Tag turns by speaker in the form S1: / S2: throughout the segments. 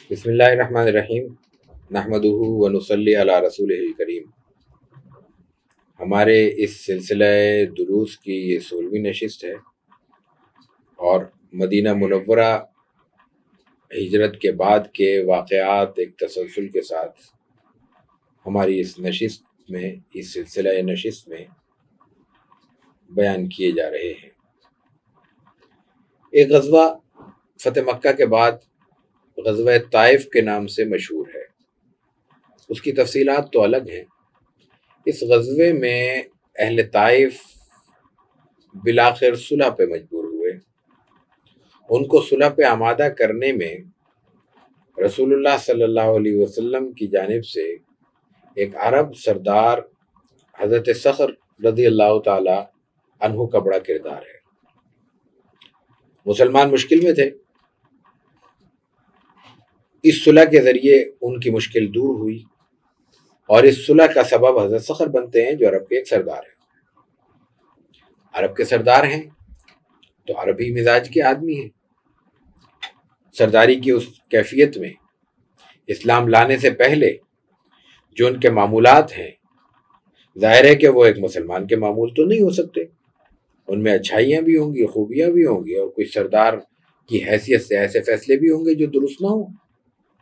S1: بسم اللہ الرحمن الرحیم نحمدہ ونصلی علی رسولہ الکریم۔ ہمارے اس سلسلہ دروس کی یہ 16ویں نشست ہے اور مدینہ منورہ ہجرت کے بعد کے واقعات ایک تسلسل کے ساتھ ہماری اس نشست میں، اس سلسلہ نشست میں بیان کیے جا رہے ہیں۔ ایک غزوہ فتح مکہ کے بعد غزوہ طائف کے نام سے مشہور ہے، اس کی تفصیلات تو الگ ہیں۔ اس غزوے میں اہل طائف بالآخر صلح پہ مجبور ہوئے۔ ان کو صلح پہ آمادہ کرنے میں رسول اللہ صلی اللہ علیہ وسلم کی جانب سے ایک عرب سردار حضرت صخر رضی اللہ تعالی عنہ کا بڑا کردار ہے۔ مسلمان مشکل میں تھے، اس صلح کے ذریعے ان کی مشکل دور ہوئی اور اس صلح کا سبب حضرت صخر بنتے ہیں جو عرب کے ایک سردار ہیں۔ عرب کے سردار ہیں تو عربی مزاج کے آدمی ہیں۔ سرداری کی اس کیفیت میں اسلام لانے سے پہلے جو ان کے معمولات ہیں، ظاہر ہے کہ وہ ایک مسلمان کے معمول تو نہیں ہو سکتے، ان میں اچھائیاں بھی ہوں گی، خوبیاں بھی ہوں گی، اور کچھ سردار کی حیثیت سے ایسے فیصلے بھی ہوں گے جو درست نہ ہوں،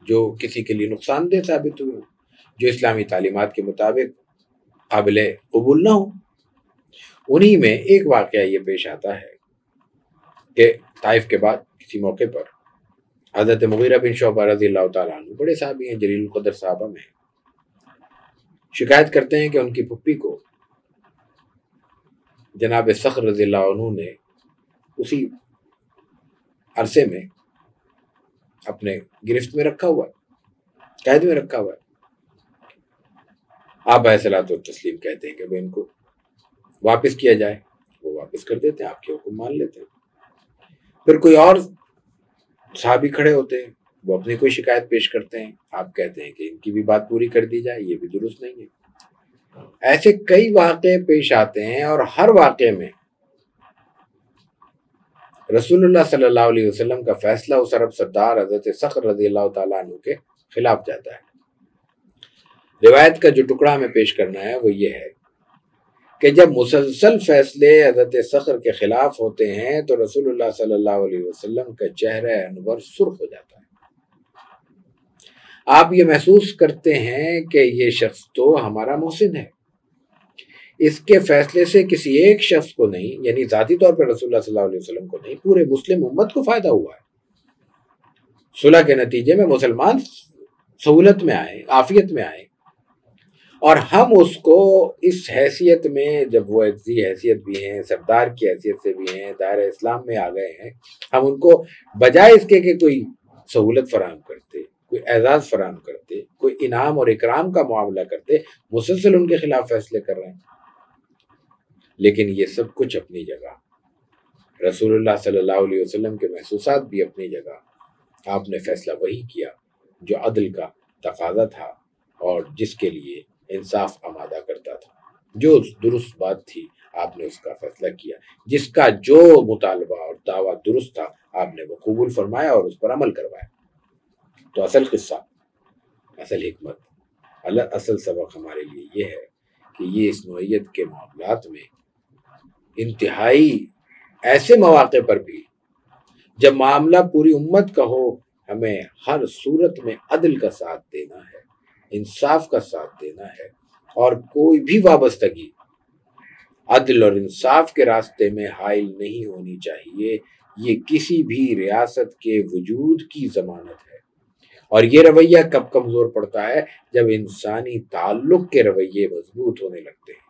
S1: جو کسی کے لیے نقصان دہ ثابت ہوئے، جو اسلامی تعلیمات کے مطابق قابل قبول نہ ہوں۔ انہی میں ایک واقعہ یہ پیش آتا ہے کہ طائف کے بعد کسی موقع پر حضرت مغیرہ بن شعبہ رضی اللہ تعالیٰ عنہ، بڑے صحابی ہیں، جلیل القدر صحابہ میں، شکایت کرتے ہیں کہ ان کی پھپھی کو جناب صخر رضی اللہ عنہ نے اسی عرصے میں اپنے گرفت میں رکھا ہوا ہے، قید میں رکھا ہوا ہے۔ آپ علیہ الصلوۃ والتسلیم کہتے ہیں کہ ان کو واپس کیا جائے، وہ واپس کر دیتے ہیں، آپ کے حکم مان لیتے ہیں۔ پھر کوئی اور صحابی کھڑے ہوتے ہیں، وہ اپنی کوئی شکایت پیش کرتے ہیں، آپ کہتے ہیں کہ ان کی بھی بات پوری کر دی جائے، یہ بھی درست نہیں ہے۔ ایسے کئی واقعے پیش آتے ہیں اور ہر واقعے میں رسول اللہ صلی اللہ علیہ وسلم کا فیصلہ اس عرب سردار حضرت صخر رضی اللہ تعالیٰ عنہ کے خلاف جاتا ہے۔ روایت کا جو ٹکڑا ہمیں پیش کرنا ہے وہ یہ ہے کہ جب مسلسل فیصلے حضرت صخر کے خلاف ہوتے ہیں تو رسول اللہ صلی اللہ علیہ وسلم کا چہرہ انور سرخ ہو جاتا ہے۔ آپ یہ محسوس کرتے ہیں کہ یہ شخص تو ہمارا محسن ہے، اس کے فیصلے سے کسی ایک شخص کو نہیں، یعنی ذاتی طور پر رسول اللہ صلی اللہ علیہ وسلم کو نہیں، پورے مسلم امت کو فائدہ ہوا ہے۔ صلح کے نتیجے میں مسلمان سہولت میں آئے، عافیت میں آئے، اور ہم اس کو اس حیثیت میں، جب وہ ایک ذی حیثیت بھی ہیں، سردار کی حیثیت سے بھی ہیں، دائرہ اسلام میں آ گئے ہیں، ہم ان کو بجائے اس کے کہ کوئی سہولت فراہم کرتے، کوئی اعزاز فراہم کرتے، کوئی انعام اور اکرام کا معاملہ کرتے، مسلسل ان کے خلاف فیصلے کر رہے ہیں۔ لیکن یہ سب کچھ اپنی جگہ، رسول اللہ صلی اللہ علیہ وسلم کے محسوسات بھی اپنی جگہ، آپ نے فیصلہ وہی کیا جو عدل کا تقاضا تھا اور جس کے لیے انصاف آمادہ کرتا تھا۔ جو درست بات تھی آپ نے اس کا فیصلہ کیا، جس کا جو مطالبہ اور دعویٰ درست تھا آپ نے وہ قبول فرمایا اور اس پر عمل کروایا۔ تو اصل قصہ، اصل حکمت، اصل سبق ہمارے لیے یہ ہے کہ یہ اس نوعیت کے معاملات میں انتہائی ایسے مواقع پر بھی جب معاملہ پوری امت کا ہو، ہمیں ہر صورت میں عدل کا ساتھ دینا ہے، انصاف کا ساتھ دینا ہے، اور کوئی بھی وابستگی عدل اور انصاف کے راستے میں حائل نہیں ہونی چاہیے۔ یہ کسی بھی ریاست کے وجود کی ضمانت ہے، اور یہ رویہ کب کمزور پڑتا ہے؟ جب انسانی تعلق کے رویے مضبوط ہونے لگتے ہیں،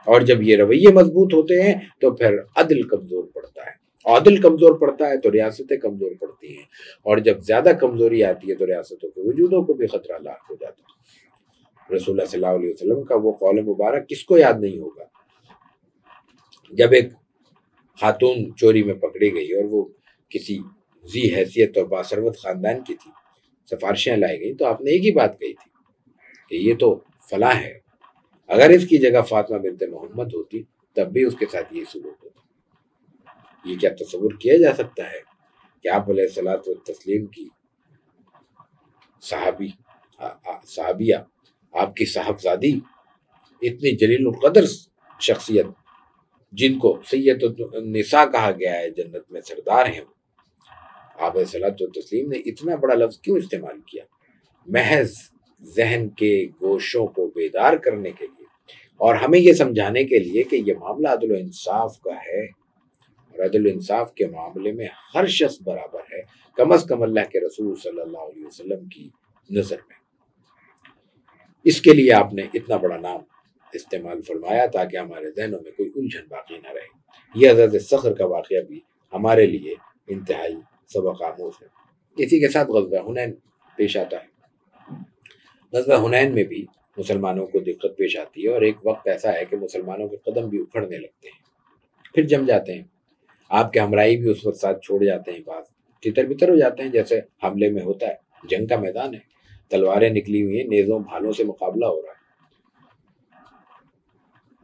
S1: اور جب یہ رویے مضبوط ہوتے ہیں تو پھر عدل کمزور پڑتا ہے، عدل کمزور پڑتا ہے تو ریاستیں کمزور پڑتی ہیں، اور جب زیادہ کمزوری آتی ہے تو ریاستوں کے وجودوں کو بھی خطرہ لاحق ہو جاتا ہے۔ رسول اللہ صلی اللہ علیہ وسلم کا وہ قول مبارک کس کو یاد نہیں ہوگا، جب ایک خاتون چوری میں پکڑی گئی اور وہ کسی ذی حیثیت اور باثروت خاندان کی تھی، سفارشیں لائی گئی، تو آپ نے ایک ہی بات کہی تھی کہ یہ تو فلاں ہے، اگر اس کی جگہ فاطمہ بنت محمد ہوتی تب بھی اس کے ساتھ یہ سلوک ہوتا۔ یہ کیا تصور کیا جا سکتا ہے کہ آپ علیہ الصلوۃ والتسلیم کی صحابیہ، آپ کی صاحبزادی، اتنی جلیل القدر شخصیت جن کو سید النساء کہا گیا ہے، جنت میں سردار ہیں، آپ علیہ الصلوۃ والتسلیم نے اتنا بڑا لفظ کیوں استعمال کیا؟ محض ذہن کے گوشوں کو بیدار کرنے کے لیے، اور ہمیں یہ سمجھانے کے لیے کہ یہ معاملہ عدل و انصاف کا ہے، اور عدل و انصاف کے معاملے میں ہر شخص برابر ہے، کم از کم اللہ کے رسول صلی اللہ علیہ وسلم کی نظر میں۔ اس کے لیے آپ نے اتنا بڑا نام استعمال فرمایا تاکہ ہمارے ذہنوں میں کوئی الجھن باقی نہ رہے۔ یہ حضرت صخر کا واقعہ بھی ہمارے لیے انتہائی سبق آموز ہے۔ اسی کے ساتھ غزوہ حنین پیش آتا ہے۔ غزوہ حنین میں بھی مسلمانوں کو دقت پیش آتی ہے، اور ایک وقت ایسا ہے کہ مسلمانوں کے قدم بھی اکھڑنے لگتے ہیں، پھر جم جاتے ہیں۔ آپ کے ہمراہی بھی اس وقت ساتھ چھوڑ جاتے ہیں، بعض تتر بتر ہو جاتے ہیں، جیسے حملے میں ہوتا ہے۔ جنگ کا میدان ہے، تلواریں نکلی ہوئی ہیں، نیزوں بھالوں سے مقابلہ ہو رہا ہے۔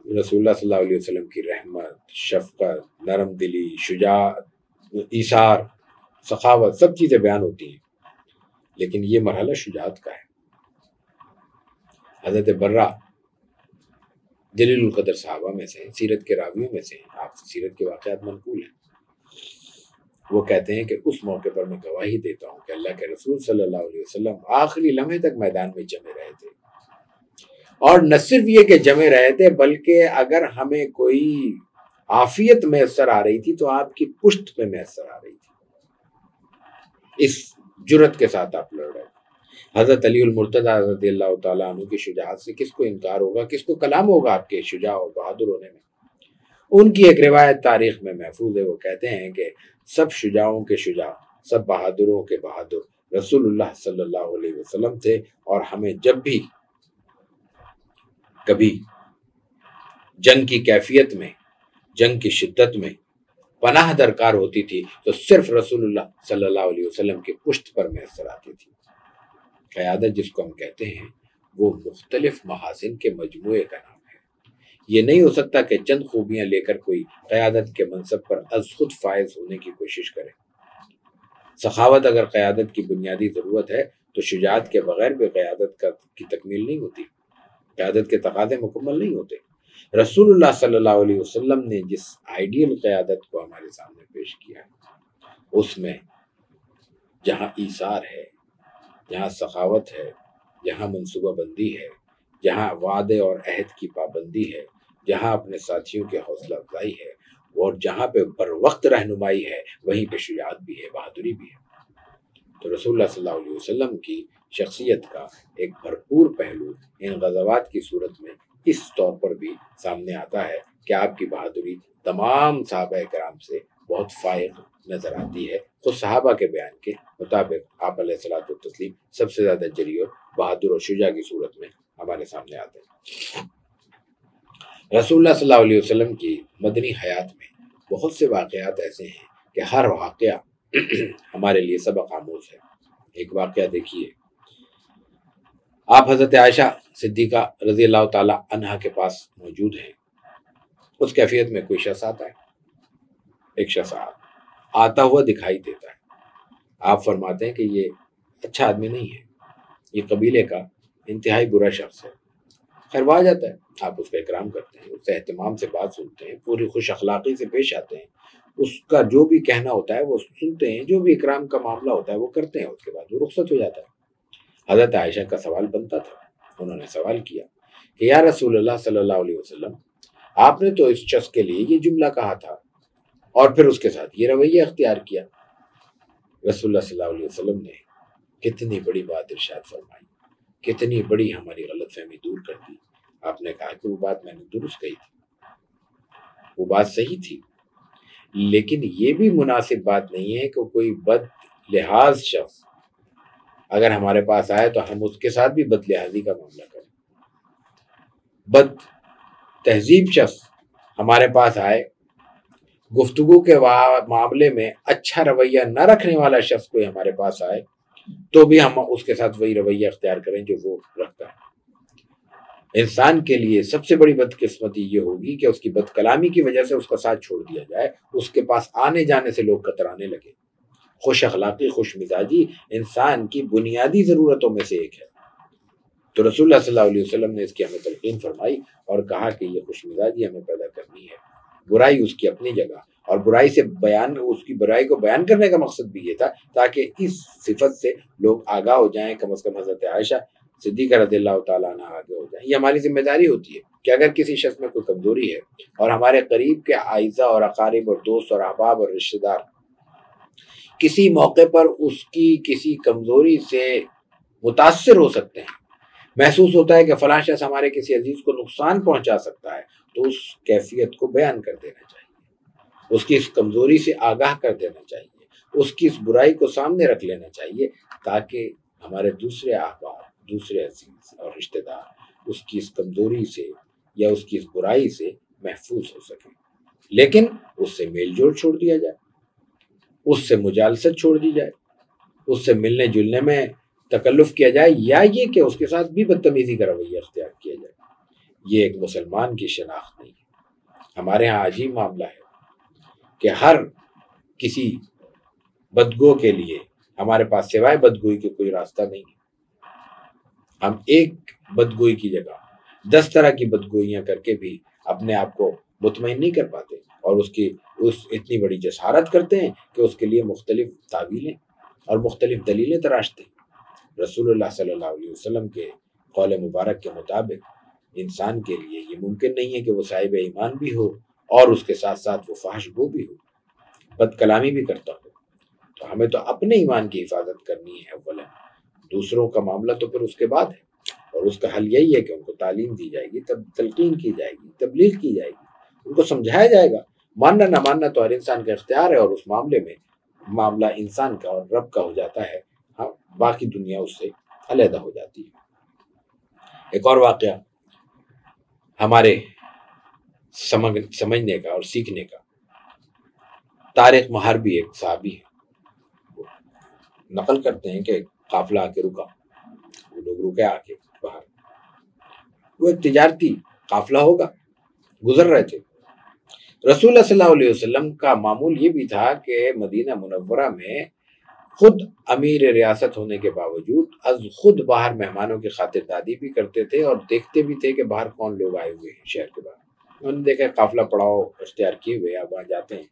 S1: رسول اللہ صلی اللہ علیہ وسلم کی رحمت، شفقت، نرم دلی، شجاعت، ایثار، سخاوت، سب چیزیں بیان ہوتی ہیں، لیکن یہ مرحلہ شجاعت کا ہے۔ حضرت برہ جلیل القدر صحابہ میں سے، سیرت کے راویوں میں سے، آپ سے سیرت کے واقعات منقول ہیں۔ وہ کہتے ہیں کہ اس موقع پر میں گواہی دیتا ہوں کہ اللہ کے رسول صلی اللہ علیہ وسلم آخری لمحے تک میدان میں جمے رہے تھے، اور نہ صرف یہ کہ جمے رہے تھے، بلکہ اگر ہمیں کوئی عافیت میسر آ رہی تھی تو آپ کی پشت پہ میسر آ رہی تھی۔ اس جرت کے ساتھ آپ لڑ رہے تھے۔ حضرت علی المرتضیٰ رضی اللہ تعالیٰ عنہ کی شجاعت سے کس کو انکار ہوگا، کس کو کلام ہوگا آپ کے شجاع و بہادر ہونے میں۔ ان کی ایک روایت تاریخ میں محفوظ ہے، وہ کہتے ہیں کہ سب شجاعوں کے شجاع، سب بہادروں کے بہادر رسول اللہ صلی اللہ علیہ وسلم تھے، اور ہمیں جب بھی کبھی جنگ کی کیفیت میں، جنگ کی شدت میں پناہ درکار ہوتی تھی تو صرف رسول اللہ صلی اللہ علیہ وسلم کی پشت پر میسر آتی تھی۔ قیادت جس کو ہم کہتے ہیں وہ مختلف محاسن کے مجموعے کا نام ہے۔ یہ نہیں ہو سکتا کہ چند خوبیاں لے کر کوئی قیادت کے منصب پر از خود فائز ہونے کی کوشش کرے۔ سخاوت اگر قیادت کی بنیادی ضرورت ہے تو شجاعت کے بغیر بھی قیادت کی تکمیل نہیں ہوتی، قیادت کے تقاضے مکمل نہیں ہوتے۔ رسول اللہ صلی اللہ علیہ وسلم نے جس آئیڈیل قیادت کو ہمارے سامنے پیش کیا، اس میں جہاں ایثار ہے، جہاں سخاوت ہے، جہاں منصوبہ بندی ہے، جہاں وعدے اور عہد کی پابندی ہے، جہاں اپنے ساتھیوں کی حوصلہ افزائی ہے، اور جہاں پہ بر وقت رہنمائی ہے، وہیں پہ شجاعت بھی ہے، بہادری بھی ہے۔ تو رسول اللہ صلی اللہ علیہ وسلم کی شخصیت کا ایک بھرپور پہلو ان غزوات کی صورت میں اس طور پر بھی سامنے آتا ہے کہ آپ کی بہادری تمام صحابہ کرام سے بہت فائق نظر آتی ہے۔ خود صحابہ کے بیان کے مطابق آپ علیہ الصلوۃ والتسلیم سب سے زیادہ جری اور بہادر اور شجاع کی صورت میں ہمارے سامنے آتے ہیں۔ رسول اللہ صلی اللہ علیہ وسلم کی مدنی حیات میں بہت سے واقعات ایسے ہیں کہ ہر واقعہ ہمارے لیے سبق آموز ہے۔ ایک واقعہ دیکھیے، آپ حضرت عائشہ صدیقہ رضی اللہ تعالی عنہا کے پاس موجود ہیں۔ اس کیفیت میں کوئی شخص آتا ہے، ایک شخص آتا ہوا دکھائی دیتا ہے۔ آپ فرماتے ہیں کہ یہ اچھا آدمی نہیں ہے، یہ قبیلے کا انتہائی برا شخص ہے۔ خیر وہ آ جاتا ہے، آپ اس کا اکرام کرتے ہیں، اس سے اہتمام سے بات سنتے ہیں، پوری خوش اخلاقی سے پیش آتے ہیں، اس کا جو بھی کہنا ہوتا ہے وہ سنتے ہیں، جو بھی اکرام کا معاملہ ہوتا ہے وہ کرتے ہیں، اس کے بعد وہ رخصت ہو جاتا ہے۔ حضرت عائشہ کا سوال بنتا تھا، انہوں نے سوال کیا کہ یا رسول اللہ صلی اللہ علیہ وسلم، آپ نے تو اس شخص کے لیے یہ جملہ کہا تھا اور پھر اس کے ساتھ یہ رویہ اختیار کیا۔ رسول اللہ صلی اللہ علیہ وسلم نے کتنی بڑی بات ارشاد فرمائی، کتنی بڑی ہماری غلط فہمی دور کر دی۔ آپ نے کہا کہ وہ بات میں نے درست کہی تھی، وہ بات صحیح تھی، لیکن یہ بھی مناسب بات نہیں ہے کہ کوئی بد لحاظ شخص اگر ہمارے پاس آئے تو ہم اس کے ساتھ بھی بد لحاظی کا معاملہ کریں۔ بد تہذیب شخص ہمارے پاس آئے، گفتگو کے معاملے میں اچھا رویہ نہ رکھنے والا شخص کوئی ہمارے پاس آئے تو بھی ہم اس کے ساتھ وہی رویہ اختیار کریں جو وہ رکھتا ہے۔ انسان کے لیے سب سے بڑی بدقسمتی یہ ہوگی کہ اس کی بد کلامی کی وجہ سے اس کا ساتھ چھوڑ دیا جائے، اس کے پاس آنے جانے سے لوگ کترانے لگے، خوش اخلاقی، خوش مزاجی انسان کی بنیادی ضرورتوں میں سے ایک ہے۔ تو رسول اللہ صلی اللہ علیہ وسلم نے اس کی ہمیں تلقین فرمائی اور کہا کہ یہ خوش مزاجی ہمیں پیدا کرنی ہے۔ برائی اس کی اپنی جگہ، اور برائی سے اس کی برائی کو بیان کرنے کا مقصد بھی یہ تھا تاکہ اس صفت سے لوگ آگاہ ہو جائیں، کم از کم حضرت عائشہ صدیقہ رضی اللہ تعالیٰ عنہ آگے ہو جائیں۔ یہ ہماری ذمہ داری ہوتی ہے کہ اگر کسی شخص میں کوئی کمزوری ہے اور ہمارے قریب کے اعزاء اور اقارب اور دوست اور احباب اور رشتہ دار کسی موقع پر اس کی کسی کمزوری سے متاثر ہو سکتے ہیں، محسوس ہوتا ہے کہ فلاں شخص ہمارے کسی عزیز کو نقصان پہنچا سکتا ہے، تو اس کیفیت کو بیان کر دینا چاہیے، اس کی اس کمزوری سے آگاہ کر دینا چاہیے، اس کی اس برائی کو سامنے رکھ لینا چاہیے تاکہ ہمارے دوسرے احباب، دوسرے عزیز اور رشتہ دار اس کی اس کمزوری سے یا اس کی اس برائی سے محفوظ ہو سکیں۔ لیکن اس سے میل جول چھوڑ دیا جائے، اس سے مجالست چھوڑ دی جائے، اس سے ملنے جلنے میں تکلف کیا جائے، یا یہ کہ اس کے ساتھ بھی بدتمیزی کا رویہ اختیار کیا جائے، یہ ایک مسلمان کی شناخت نہیں ہے۔ ہمارے ہاں عجیب معاملہ ہے کہ ہر کسی بدگو کے لیے ہمارے پاس سوائے بدگوئی کے کوئی راستہ نہیں ہے۔ ہم ایک بدگوئی کی جگہ 10 طرح کی بدگوئیاں کر کے بھی اپنے آپ کو مطمئن نہیں کر پاتے، اور اس اتنی بڑی جسارت کرتے ہیں کہ اس کے لیے مختلف تعویلیں اور مختلف دلیلیں تراشتے ہیں۔ رسول اللہ صلی اللہ علیہ وسلم کے قول مبارک کے مطابق انسان کے لیے یہ ممکن نہیں ہے کہ وہ صاحب ایمان بھی ہو اور اس کے ساتھ ساتھ وہ فحش گو بھی ہو، بد کلامی بھی کرتا ہو۔ تو ہمیں تو اپنے ایمان کی حفاظت کرنی ہے اولا، دوسروں کا معاملہ تو پھر اس کے بعد ہے، اور اس کا حل یہی ہے کہ ان کو تعلیم دی جائے گی، تلقین کی جائے گی، تبلیغ کی جائے گی، ان کو سمجھایا جائے گا۔ ماننا نہ ماننا تو ہر انسان کا اختیار ہے، اور اس معاملے میں معاملہ انسان کا اور رب کا ہو جاتا ہے، باقی دنیا اس سے علیحدہ ہو جاتی ہے۔ ایک اور واقعہ ہمارے سمجھنے کا اور سیکھنے کا، طارق محربی ایک صحابی ہے، وہ نقل کرتے ہیں کہ قافلہ آ کے رکا، وہ لوگ رکے آ کے باہر، وہ ایک تجارتی قافلہ ہوگا، گزر رہے تھے۔ رسول اللہ صلی اللہ علیہ وسلم کا معمول یہ بھی تھا کہ مدینہ منورہ میں خود امیر ریاست ہونے کے باوجود از خود باہر مہمانوں کی خاطرداری بھی کرتے تھے، اور دیکھتے بھی تھے کہ باہر کون لوگ آئے ہوئے ہیں شہر کے باہر۔ انہوں نے دیکھا قافلہ پڑاؤ اختیار کیے ہوئے، اب وہاں جاتے ہیں،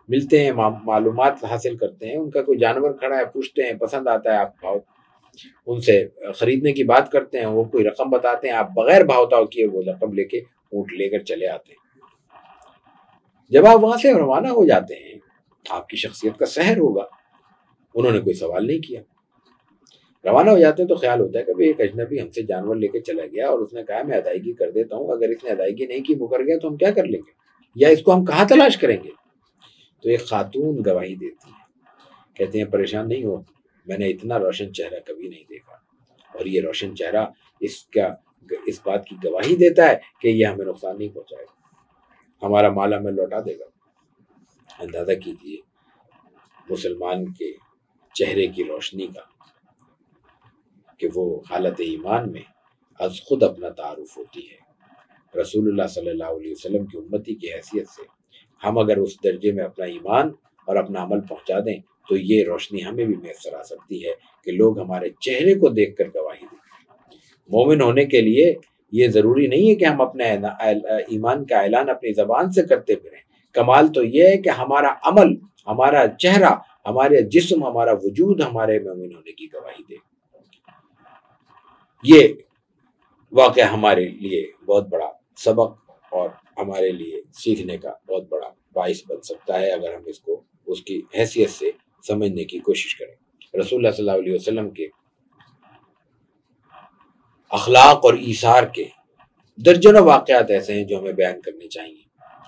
S1: ملتے ہیں، معلومات حاصل کرتے ہیں، ان کا کوئی جانور کھڑا ہے پوچھتے ہیں، پسند آتا ہے آپ بھاؤ، ان سے خریدنے کی بات کرتے ہیں، وہ کوئی رقم بتاتے ہیں، آپ بغیر بھاؤ تاؤ کیے وہ رقم لے کے اونٹ لے کر چلے آتے ہیں۔ جب آپ وہاں سے روانہ ہو جاتے ہیں، آپ کی شخصیت کا سحر ہوگا، انہوں نے کوئی سوال نہیں کیا۔ روانہ ہو جاتے ہیں تو خیال ہوتا ہے کہ ایک اجنبی ہم سے جانور لے کے چلا گیا اور اس نے کہا میں ادائیگی کر دیتا ہوں، اگر اس نے ادائیگی نہیں کی، مکر گیا، تو ہم کیا کر لیں گے، یا اس کو ہم کہاں تلاش کریں گے؟ تو ایک خاتون گواہی دیتی ہے، کہتے ہیں پریشان نہیں ہو، میں نے اتنا روشن چہرہ کبھی نہیں دیکھا، اور یہ روشن چہرہ اس بات کی گواہی دیتا ہے کہ یہ ہمیں نقصان نہیں پہنچائے گا، ہمارا مال ہمیں لوٹا دے گا۔ اندازہ کیجیے مسلمان کے چہرے کی روشنی کا، کہ وہ حالت ایمان میں از خود اپنا تعارف ہوتی ہے۔ رسول اللہ صلی اللہ علیہ وسلم کی امتی کی حیثیت سے ہم اگر اس درجے میں اپنا ایمان اور اپنا عمل پہنچا دیں تو یہ روشنی ہمیں بھی میسر آ سکتی ہے کہ لوگ ہمارے چہرے کو دیکھ کر گواہی دیں۔ مومن ہونے کے لیے یہ ضروری نہیں ہے کہ ہم اپنے ایمان کا اعلان اپنی زبان سے کرتے پھریں، کمال تو یہ ہے کہ ہمارا عمل، ہمارا چہرہ، ہمارے جسم، ہمارا وجود ہمارے مومن ہونے کی گواہی دے۔ یہ واقعہ ہمارے لیے بہت بڑا سبق اور ہمارے لیے سیکھنے کا بہت بڑا باعث بن سکتا ہے اگر ہم اس کو اس کی حیثیت سے سمجھنے کی کوشش کریں۔ رسول اللہ صلی اللہ علیہ وسلم کے اخلاق اور ایثار کے درجنوں واقعات ایسے ہیں جو ہمیں بیان کرنے چاہیے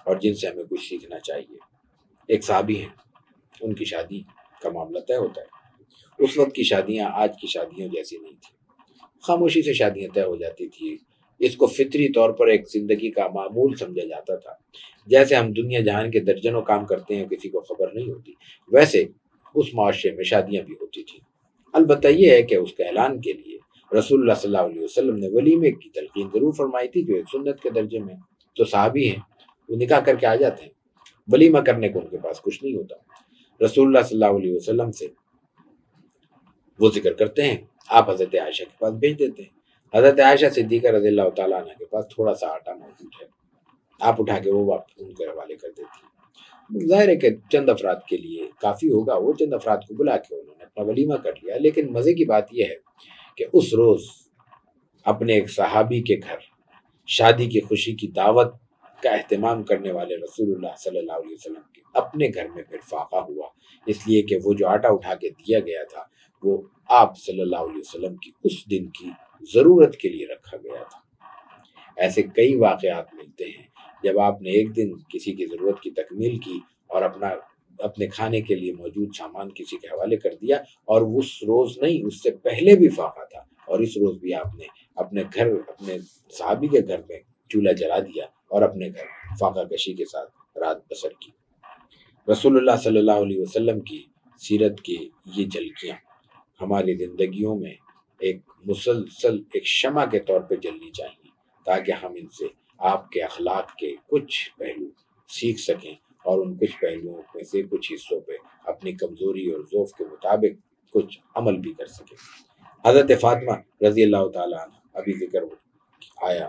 S1: اور جن سے ہمیں کچھ سیکھنا چاہیے۔ ایک صحابی ہیں، ان کی شادی کا معاملہ طے ہوتا ہے۔ اس وقت کی شادیاں آج کی شادیوں جیسی نہیں تھی، خاموشی سے شادیاں طے ہو جاتی تھی، اس کو فطری طور پر ایک زندگی کا معمول سمجھا جاتا تھا۔ جیسے ہم دنیا جہان کے درجنوں کام کرتے ہیں، کسی کو خبر نہیں ہوتی، ویسے اس معاشرے میں شادیاں بھی ہوتی تھیں۔ البتہ یہ ہے کہ اس کے اعلان کے لیے رسول اللہ صلی اللہ علیہ وسلم نے ولیمے کی تلقین ضرور فرمائی تھی، جو ایک سنت کے درجے میں۔ تو صحابی ہیں، وہ نکاح کر کے آ جاتے ہیں، ولیمہ کرنے کو ان کے پاس کچھ نہیں ہوتا، رسول اللہ صلی اللہ علیہ وسلم سے وہ ذکر کرتے ہیں، آپ حضرت عائشہ کے پاس بھیج دیتے ہیں۔ حضرت عائشہ صدیقہ رضی اللہ تعالیٰ عنہ کے پاس تھوڑا سا آٹا موجود ہے، آپ اٹھا کے وہ واپس ان کے حوالے کر دیتی ہیں۔ ظاہر ہے کہ چند افراد کے لیے کافی ہوگا، وہ چند افراد کو بلا کے انہوں نے اپنا ولیمہ کر لیا۔ لیکن مزے کی بات یہ ہے کہ اس روز اپنے ایک صحابی کے گھر شادی کی خوشی کی دعوت کا اہتمام کرنے والے رسول اللہ صلی اللہ علیہ وسلم کے اپنے گھر میں پھر فاقہ ہوا، اس لیے کہ وہ جو آٹا اٹھا کے دیا گیا تھا وہ آپ صلی اللہ علیہ وسلم کی اس دن کی ضرورت کے لیے رکھا گیا تھا۔ ایسے کئی واقعات ملتے ہیں جب آپ نے ایک دن کسی کی ضرورت کی تکمیل کی اور اپنے کھانے کے لیے موجود سامان کسی کے حوالے کر دیا، اور اس روز نہیں، اس سے پہلے بھی فاقہ تھا، اور اس روز بھی آپ نے اپنے صحابی کے گھر میں چولہا جلا دیا اور اپنے گھر فاقہ کشی کے ساتھ رات بسر کی۔ رسول اللہ صلی اللہ علیہ وسلم کی سیرت کی یہ جھلکیاں ہماری زندگیوں میں ایک مسلسل ایک شمع کے طور پہ جلنی چاہیے، تاکہ ہم ان سے آپ کے اخلاق کے کچھ پہلو سیکھ سکیں اور ان کچھ پہلوؤں میں سے کچھ حصوں پہ اپنی کمزوری اور ضعف کے مطابق کچھ عمل بھی کر سکیں۔ حضرت فاطمہ رضی اللہ تعالیٰ عنہ، ابھی ذکر آیا،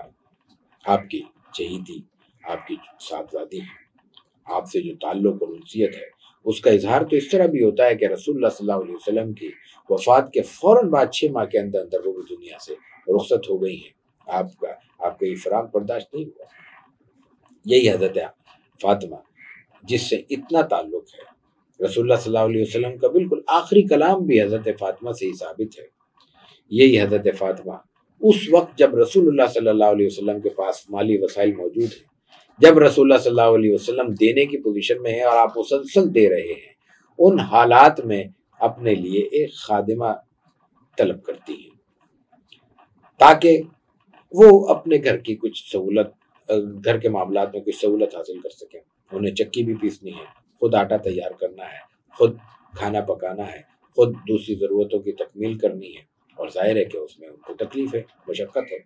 S1: آپ کی چہیتی، آپ کی صاحبزادی ہیں، آپ سے جو تعلق اور انسیت ہے اس کا اظہار تو اس طرح بھی ہوتا ہے کہ رسول اللہ صلی اللہ علیہ وسلم کی وفات کے فوراً بعد 6 ماہ کے اندر وہ بھی دنیا سے رخصت ہو گئی ہیں۔ آپ کا یہ فراق برداشت نہیں ہوا۔ یہی حضرت فاطمہ جس سے اتنا تعلق ہے، رسول اللہ صلی اللہ علیہ وسلم کا بالکل آخری کلام بھی حضرت فاطمہ سے ہی ثابت ہے۔ یہی حضرت فاطمہ اس وقت جب رسول اللہ صلی اللہ علیہ وسلم کے پاس مالی وسائل موجود ہیں، جب رسول اللہ صلی اللہ علیہ وسلم دینے کی پوزیشن میں ہے اور آپ مسلسل دے رہے ہیں، ان حالات میں اپنے لیے ایک خادمہ طلب کرتی ہیں تاکہ وہ اپنے گھر کی کچھ سہولت، گھر کے معاملات میں کچھ سہولت حاصل کر سکیں۔ انہیں چکی بھی پیسنی ہے، خود آٹا تیار کرنا ہے، خود کھانا پکانا ہے، خود دوسری ضرورتوں کی تکمیل کرنی ہے، اور ظاہر ہے کہ اس میں ان کو تکلیف ہے، مشقت ہے۔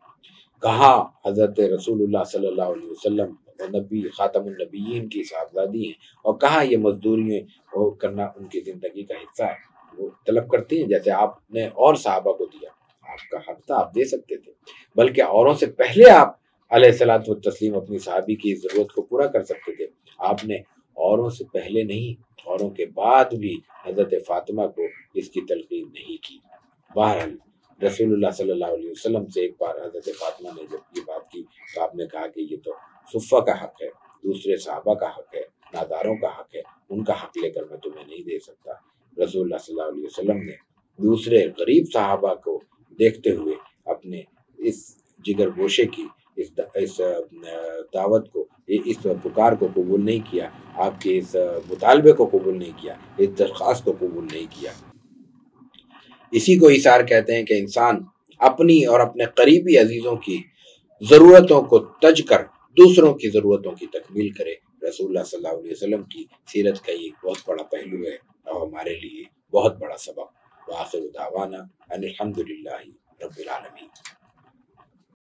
S1: کہاں حضرت رسول اللہ صلی اللہ علیہ وسلم نبی خاتم النبیین کی صاحبزادی ہیں، اور کہاں یہ مزدوری کرنا ان کی زندگی کا حصہ ہے۔ وہ طلب کرتی ہیں جیسے آپ نے اور صحابہ کو دیا، آپ کا حق تھا، آپ دے سکتے تھے، بلکہ اوروں سے پہلے آپ علیہ الصلوۃ والتسلیم اپنی صحابی کی ضرورت کو پورا کر سکتے تھے۔ آپ نے اوروں سے پہلے نہیں، اوروں کے بعد بھی حضرت فاطمہ کو اس کی تلقین نہیں کی۔ بہرحال رسول اللہ صلی اللہ علیہ وسلم سے ایک بار حضرت فاطمہ نے جب یہ بات کی تو آپ نے کہا کہ یہ تو صفہ کا حق ہے، دوسرے صحابہ کا حق ہے، ناداروں کا حق ہے، ان کا حق لے کر میں تمہیں نہیں دے سکتا۔ رسول اللہ صلی اللہ علیہ وسلم نے دوسرے غریب صحابہ کو دیکھتے ہوئے اپنے اس جگر گوشے کی اس دعوت کو، اس پکار کو قبول نہیں کیا، آپ کے اس مطالبے کو قبول نہیں کیا، اس درخواست کو قبول نہیں کیا۔ اسی کو ایثار کہتے ہیں کہ انسان اپنی اور اپنے قریبی عزیزوں کی ضرورتوں کو تج کر دوسروں کی ضرورتوں کی تکمیل کرے۔ رسول اللہ صلی اللہ علیہ وسلم کی سیرت کا یہ بہت بڑا پہلو ہے اور ہمارے لیے بہت بڑا سبق۔ وآخر دعوانا ان الحمد للہ رب العالمین۔